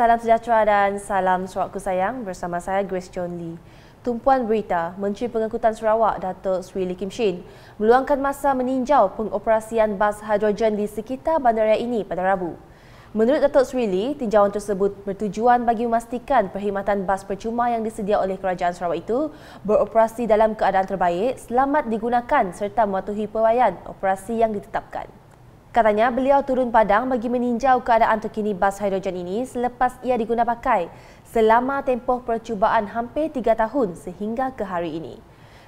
Salam sejahtera dan salam Sarawakku sayang, bersama saya Grace John Lee. Tumpuan berita, Menteri Pengangkutan Sarawak Datuk Seri Lee Kim Shin meluangkan masa meninjau pengoperasian bas hidrogen di sekitar bandaraya ini pada Rabu. Menurut Datuk Seri Lee, tinjauan tersebut bertujuan bagi memastikan perkhidmatan bas percuma yang disedia oleh Kerajaan Sarawak itu beroperasi dalam keadaan terbaik, selamat digunakan serta mematuhi pewaian operasi yang ditetapkan. Katanya, beliau turun padang bagi meninjau keadaan terkini bas hidrogen ini selepas ia diguna pakai selama tempoh percubaan hampir 3 tahun sehingga ke hari ini.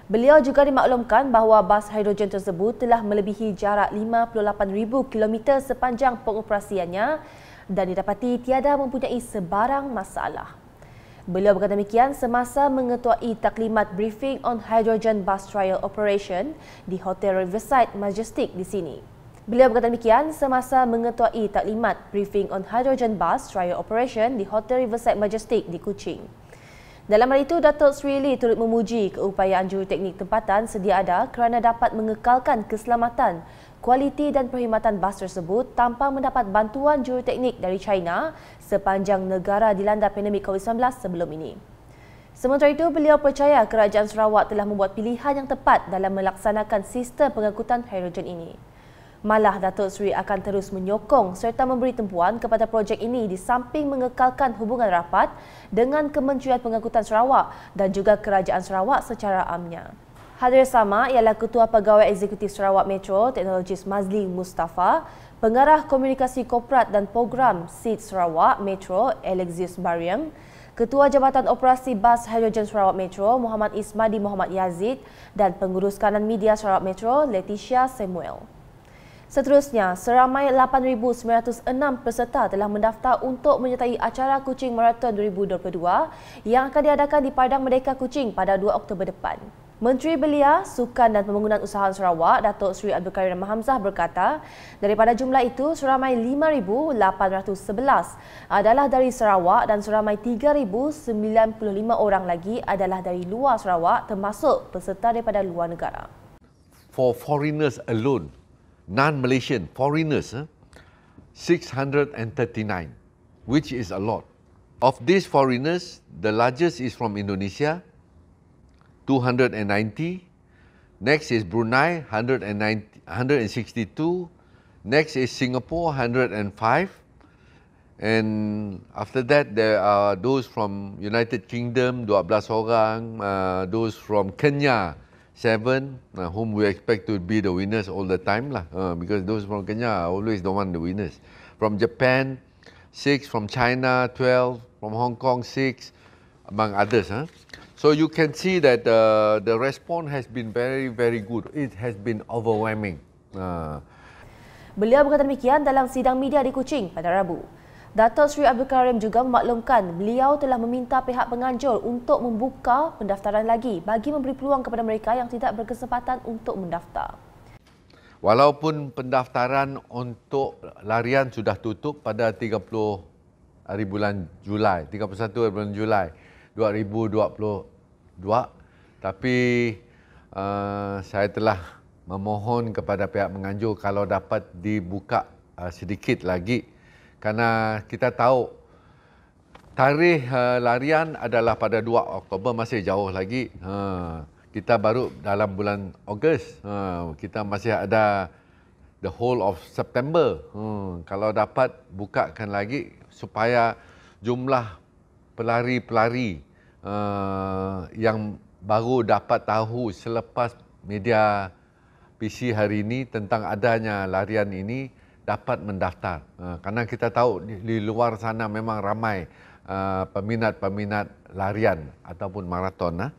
Beliau juga dimaklumkan bahawa bas hidrogen tersebut telah melebihi jarak 58,000 km sepanjang pengoperasiannya dan didapati tiada mempunyai sebarang masalah. Beliau berkata demikian semasa mengetuai taklimat briefing on hydrogen bus trial operation di Hotel Riverside Majestic di sini. Beliau berkata demikian semasa mengetuai taklimat briefing on hydrogen bus trial operation di Hotel Riverside Majestic di Kuching. Dalam hal itu, Datuk Seri Lee turut memuji keupayaan juruteknik tempatan sedia ada kerana dapat mengekalkan keselamatan, kualiti dan perkhidmatan bas tersebut tanpa mendapat bantuan juruteknik dari China sepanjang negara dilanda pandemik COVID-19 sebelum ini. Sementara itu, beliau percaya Kerajaan Sarawak telah membuat pilihan yang tepat dalam melaksanakan sistem pengangkutan hidrogen ini. Malah, Datuk Seri akan terus menyokong serta memberi tumpuan kepada projek ini di samping mengekalkan hubungan rapat dengan Kementerian Pengangkutan Sarawak dan juga Kerajaan Sarawak secara amnya. Hadir sama ialah Ketua Pegawai Eksekutif Sarawak Metro Teknologis Mazli Mustafa, Pengarah Komunikasi Korporat dan Program SEED Sarawak Metro Alexius Bariam, Ketua Jabatan Operasi Bas Hidrogen Sarawak Metro Muhammad Ismadi Muhammad Yazid dan Pengurus Kanan Media Sarawak Metro Leticia Samuel. Seterusnya, seramai 8,906 peserta telah mendaftar untuk menyertai acara Kuching Marathon 2022 yang akan diadakan di Padang Merdeka Kuching pada 2 Oktober depan. Menteri Belia, Sukan dan Pembangunan Usahawan Sarawak, Datuk Seri Abdul Karim Hamzah berkata, daripada jumlah itu, seramai 5,811 adalah dari Sarawak dan seramai 3,095 orang lagi adalah dari luar Sarawak termasuk peserta daripada luar negara. For foreigners alone, non-Malaysian foreigners, 639, which is a lot. Of these foreigners, the largest is from Indonesia, 290. Next is Brunei, 162. Next is Singapore, 105. And after that, there are those from United Kingdom, 12 orang. Those from Kenya, 7, whom we expect to be the winners all the time lah, because those from Kenya are always the one the winners. From Japan, 6, from China, 12, from Hong Kong, 6, among others. So you can see that the response has been very, very good. It has been overwhelming. Beliau berkata demikian dalam sidang media di Kuching pada Rabu. Datuk Seri Abdul Karim juga memaklumkan beliau telah meminta pihak penganjur untuk membuka pendaftaran lagi bagi memberi peluang kepada mereka yang tidak berkesempatan untuk mendaftar. Walaupun pendaftaran untuk larian sudah tutup pada 30 hari bulan Julai, 31 hari bulan Julai 2022, tapi saya telah memohon kepada pihak penganjur kalau dapat dibuka sedikit lagi. Kerana kita tahu tarikh larian adalah pada 2 Oktober, masih jauh lagi. Kita baru dalam bulan Ogos, kita masih ada the whole of September. Kalau dapat bukakan lagi supaya jumlah pelari-pelari yang baru dapat tahu selepas media PC hari ini tentang adanya larian ini dapat mendaftar. Karena kita tahu di luar sana memang ramai peminat-peminat larian ataupun maraton.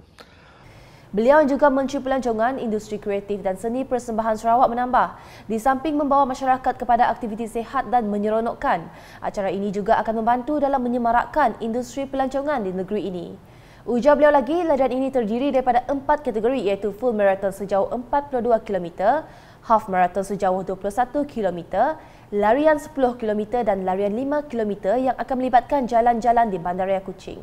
Beliau juga Menteri Pelancongan, Industri Kreatif dan Seni Persembahan Sarawak menambah, di samping membawa masyarakat kepada aktiviti sihat dan menyeronokkan, acara ini juga akan membantu dalam menyemarakkan industri pelancongan di negeri ini. Ujar beliau lagi, larian ini terdiri daripada 4 kategori iaitu full marathon sejauh 42 km, half marathon sejauh 21 km, larian 10 km dan larian 5 km yang akan melibatkan jalan-jalan di Bandaraya Kuching.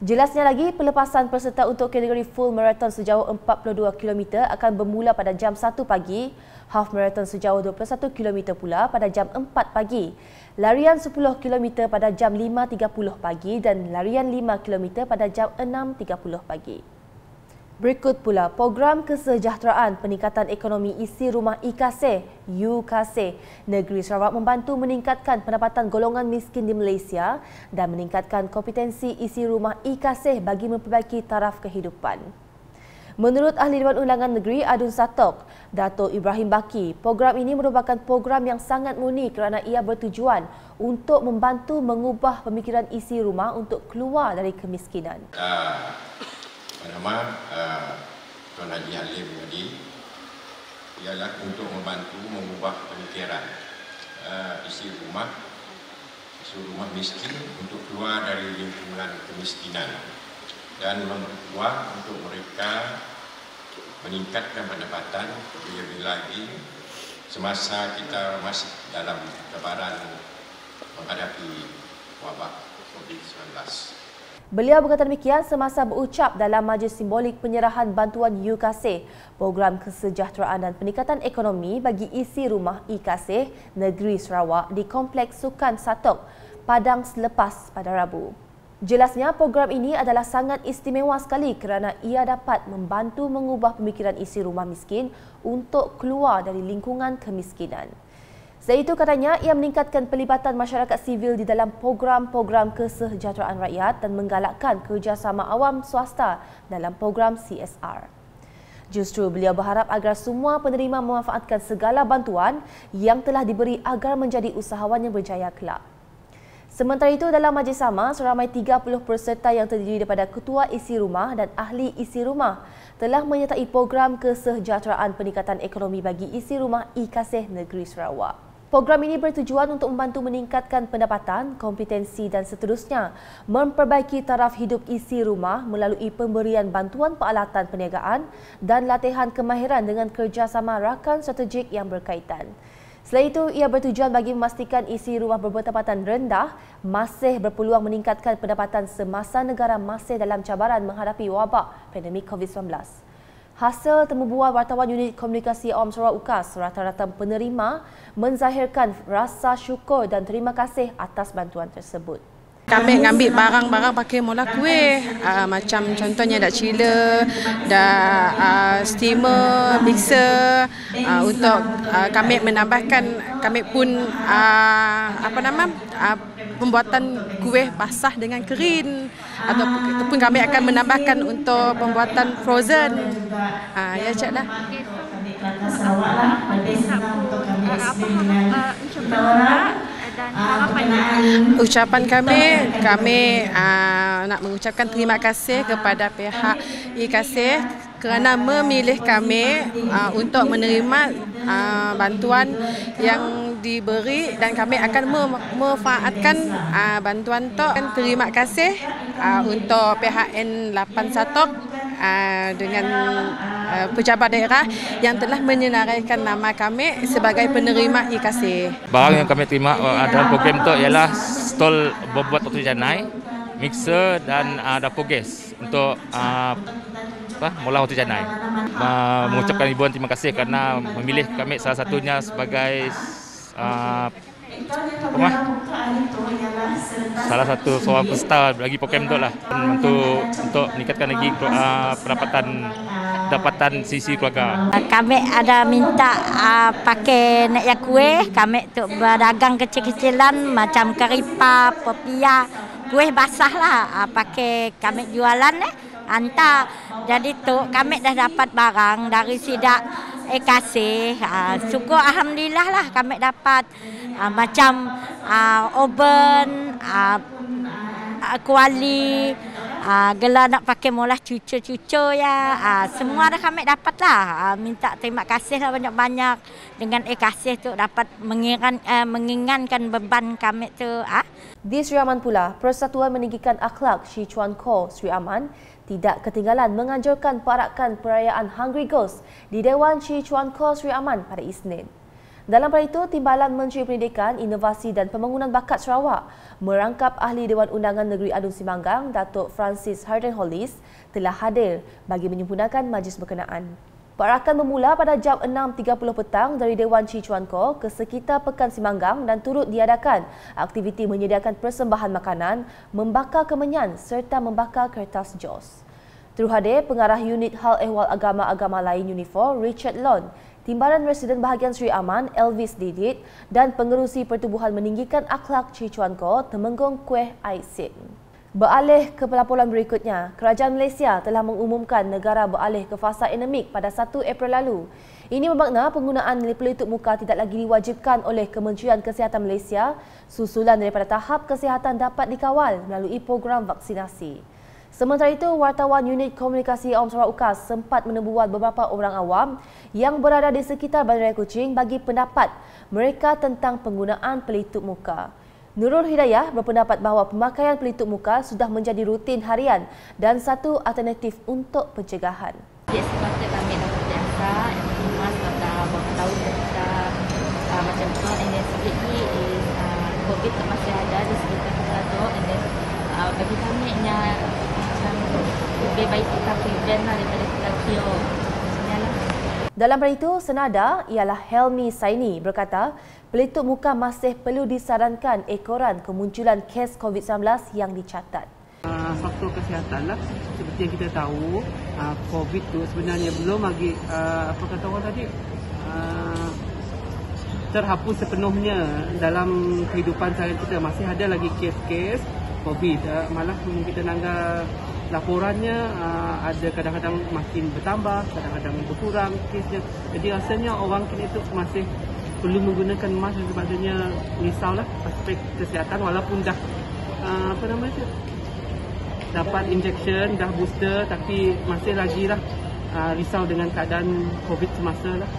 Jelasnya lagi, pelepasan peserta untuk kategori full marathon sejauh 42 km akan bermula pada jam 1 pagi, half marathon sejauh 21 km pula pada jam 4 pagi, larian 10 km pada jam 5.30 pagi dan larian 5 km pada jam 6.30 pagi. Berikut pula program kesejahteraan peningkatan ekonomi isi rumah IKASEH (UKASEH). Negeri Sarawak membantu meningkatkan pendapatan golongan miskin di Malaysia dan meningkatkan kompetensi isi rumah IKASEH bagi memperbaiki taraf kehidupan. Menurut Ahli Dewan Ulangan Negeri Adun Satok, Dato' Ibrahim Baki, program ini merupakan program yang sangat murni kerana ia bertujuan untuk membantu mengubah pemikiran isi rumah untuk keluar dari kemiskinan. Pertama, Tuan Haji Halim tadi ialah untuk membantu mengubah pemikiran isi rumah miskin untuk keluar dari lingkungan kemiskinan dan membuat untuk mereka meningkatkan pendapatan lebih lagi semasa kita masih dalam cabaran menghadapi wabak COVID-19. Beliau berkata demikian semasa berucap dalam majlis simbolik penyerahan bantuan UKASEH, program kesejahteraan dan peningkatan ekonomi bagi isi rumah IKASEH Negeri Sarawak di Kompleks Sukan Satok, Padang selepas pada Rabu. Jelasnya program ini adalah sangat istimewa sekali kerana ia dapat membantu mengubah pemikiran isi rumah miskin untuk keluar dari lingkungan kemiskinan. Selain itu, katanya ia meningkatkan pelibatan masyarakat sivil di dalam program-program kesejahteraan rakyat dan menggalakkan kerjasama awam swasta dalam program CSR. Justru beliau berharap agar semua penerima memanfaatkan segala bantuan yang telah diberi agar menjadi usahawan yang berjaya kelak. Sementara itu, dalam majlis sama, seramai 30 peserta yang terdiri daripada ketua isi rumah dan ahli isi rumah telah menyertai program kesejahteraan peningkatan ekonomi bagi isi rumah IKASEH Negeri Sarawak. Program ini bertujuan untuk membantu meningkatkan pendapatan, kompetensi dan seterusnya memperbaiki taraf hidup isi rumah melalui pemberian bantuan peralatan perniagaan dan latihan kemahiran dengan kerjasama rakan strategik yang berkaitan. Selain itu, ia bertujuan bagi memastikan isi rumah berpendapatan rendah masih berpeluang meningkatkan pendapatan semasa negara masih dalam cabaran menghadapi wabak pandemik COVID-19. Hasil temubual wartawan Unit Komunikasi Awam Sarawak UKAS, rata-rata penerima menzahirkan rasa syukur dan terima kasih atas bantuan tersebut. Kami ngambil barang-barang pakai mula kuih, macam contohnya dak chiller, dak steamer, mixer, untuk kami menambahkan, kami pun pembuatan kuih basah dengan kering, ataupun kami akan menambahkan untuk pembuatan frozen. Ya Cik dah. Ucapan kami nak mengucapkan terima kasih kepada pihak IKASEH kerana memilih kami untuk menerima bantuan yang diberi dan kami akan memanfaatkan bantuan itu. Terima kasih untuk pihak N8 Satok dengan pejabat daerah yang telah menyenaraikan nama kami sebagai penerima IKASEH. Barang yang kami terima dalam program itu ialah stol berbuat roti canai, mixer dan dapur gas untuk mengolah roti canai. Mengucapkan ribuan terima kasih kerana memilih kami salah satunya sebagai salah satu seorang peserta bagi program itu lah, untuk meningkatkan lagi pendapatan sisi keluarga. Kami ada minta pakai nak kuih, kami tu berdagang kecil-kecilan macam keripap, popia, kuih basah lah, pakai kami jualan hantar. Jadi tu kami dah dapat barang dari sidak IKASEH. Syukur alhamdulillah lah kami dapat macam oven, kuali, gelar nak pakai molah cucu-cucu ya. Semua dah kami dapat lah. Minta terima kasih lah banyak-banyak dengan IKASEH tu dapat mengingatkan beban kami tu. Di Sri Aman pula, Persatuan Meninggikan Akhlak Shih Chuan Khaw Sri Aman tidak ketinggalan menganjurkan perayaan Perayaan Hungry Ghost di Dewan Shih Chuan Khaw Sri Aman pada Isnin. Dalam pada itu, Timbalan Menteri Pendidikan, Inovasi dan Pembangunan Bakat Sarawak merangkap Ahli Dewan Undangan Negeri Adun Simanggang, Datuk Francis Harden Hollis telah hadir bagi menyempurnakan majlis berkenaan. Perakan bermula pada jam 6.30 petang dari Dewan Chi Chuan Ko ke sekitar Pekan Simanggang dan turut diadakan aktiviti menyediakan persembahan makanan, membakar kemenyan serta membakar kertas JOS. Turut hadir Pengarah Unit Hal Ehwal Agama-Agama Lain Unifor Richard Lon, Timbalan Residen Bahagian Sri Aman Elvis Didit dan Pengerusi Pertubuhan Meninggikan Akhlak Chi Chuan Ko Temenggong Kueh Aisin. Beralih ke pelaporan berikutnya, Kerajaan Malaysia telah mengumumkan negara beralih ke fasa endemik pada 1 April lalu. Ini bermakna penggunaan pelitup muka tidak lagi diwajibkan oleh Kementerian Kesihatan Malaysia susulan daripada tahap kesihatan dapat dikawal melalui program vaksinasi. Sementara itu, wartawan Unit Komunikasi Awam Sarawak UKAS sempat menembual beberapa orang awam yang berada di sekitar Bandaraya Kuching bagi pendapat mereka tentang penggunaan pelitup muka. Nurul Hidayah berpendapat bahawa pemakaian pelitup muka sudah menjadi rutin harian dan satu alternatif untuk pencegahan. Dia sepatutnya kami dah terbiasa, emas pada beberapa tahun kita macam tu, and then sebenarnya COVID masih ada di sekitar kita tu, and then bagi kami macam lebih baik kita prevent lah daripada kita cure. Dalam pada itu, senada ialah Helmi Saini berkata, pelitup muka masih perlu disarankan ekoran kemunculan kes COVID-19 yang dicatat. Faktor kesihatan lah, seperti yang kita tahu, COVID tu sebenarnya belum lagi, apa kata orang tadi, terhapus sepenuhnya dalam kehidupan seharian kita. Masih ada lagi kes-kes COVID, malah kita nanggap laporannya ada kadang-kadang makin bertambah, kadang-kadang berkurang kesnya. Jadi rasanya orang kini itu masih perlu menggunakan mask, sebabnya risaulah aspek kesihatan walaupun dah dapat injection, dah booster, tapi masih lagi lah risau dengan keadaan COVID semasa lah.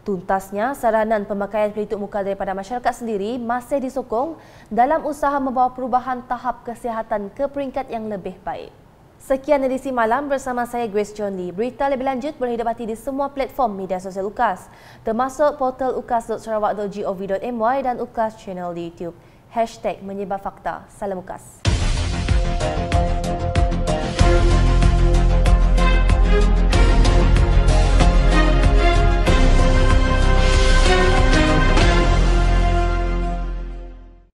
Tuntasnya, saranan pemakaian pelitup muka daripada masyarakat sendiri masih disokong dalam usaha membawa perubahan tahap kesihatan ke peringkat yang lebih baik. Sekian edisi malam bersama saya Grace John Lee. Berita lebih lanjut boleh didapati di semua platform media sosial UKAS, termasuk portal ukas.sarawak.gov.my dan UKAS channel di YouTube. #menyebar fakta. Salam UKAS.